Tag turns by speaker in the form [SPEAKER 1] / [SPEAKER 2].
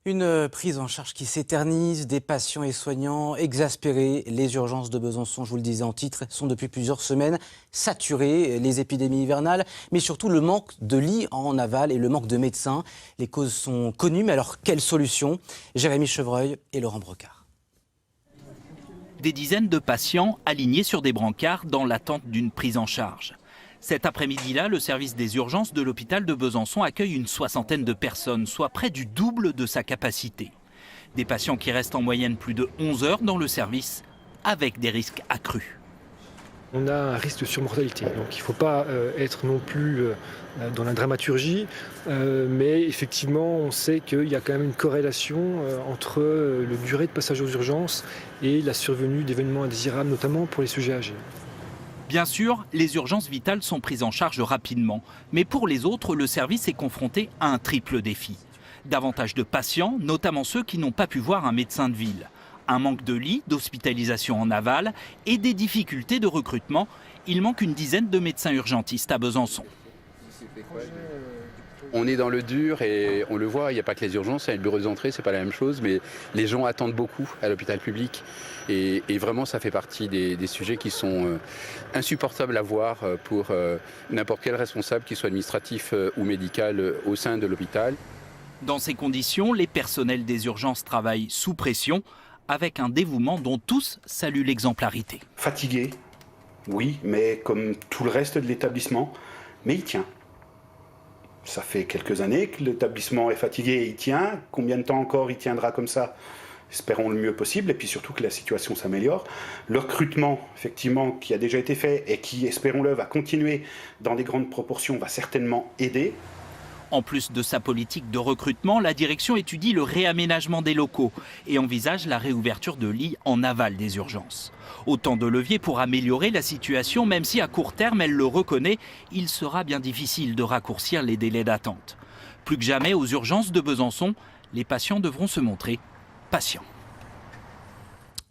[SPEAKER 1] Une prise en charge qui s'éternise, des patients et soignants exaspérés. Les urgences de Besançon, je vous le disais en titre, sont depuis plusieurs semaines saturées. Les épidémies hivernales, mais surtout le manque de lits en aval et le manque de médecins. Les causes sont connues, mais alors quelle solution? Jérémy Chevreuil et Laurent Brocard.
[SPEAKER 2] Des dizaines de patients alignés sur des brancards dans l'attente d'une prise en charge. Cet après-midi-là, le service des urgences de l'hôpital de Besançon accueille une soixantaine de personnes, soit près du double de sa capacité. Des patients qui restent en moyenne plus de 11 heures dans le service, avec des risques accrus.
[SPEAKER 3] On a un risque de surmortalité, donc il ne faut pas être non plus dans la dramaturgie, mais effectivement on sait qu'il y a quand même une corrélation entre la durée de passage aux urgences et la survenue d'événements indésirables, notamment pour les sujets âgés.
[SPEAKER 2] Bien sûr, les urgences vitales sont prises en charge rapidement, mais pour les autres, le service est confronté à un triple défi. Davantage de patients, notamment ceux qui n'ont pas pu voir un médecin de ville. Un manque de lits, d'hospitalisation en aval et des difficultés de recrutement. Il manque une dizaine de médecins urgentistes à Besançon.
[SPEAKER 4] On est dans le dur et on le voit, il n'y a pas que les urgences, il y a le bureau d'entrée, c'est pas la même chose, mais les gens attendent beaucoup à l'hôpital public. Et vraiment, ça fait partie des sujets qui sont insupportables à voir pour n'importe quel responsable, qu'il soit administratif ou médical, au sein de l'hôpital.
[SPEAKER 2] Dans ces conditions, les personnels des urgences travaillent sous pression, avec un dévouement dont tous saluent l'exemplarité.
[SPEAKER 5] Fatigué, oui, mais comme tout le reste de l'établissement, mais il tient. Ça fait quelques années que l'établissement est fatigué et il tient. Combien de temps encore il tiendra comme ça? Espérons le mieux possible et puis surtout que la situation s'améliore. Le recrutement, effectivement, qui a déjà été fait et qui, espérons-le, va continuer dans des grandes proportions, va certainement aider.
[SPEAKER 2] En plus de sa politique de recrutement, la direction étudie le réaménagement des locaux et envisage la réouverture de lits en aval des urgences. Autant de leviers pour améliorer la situation, même si à court terme, elle le reconnaît, il sera bien difficile de raccourcir les délais d'attente. Plus que jamais, aux urgences de Besançon, les patients devront se montrer patients.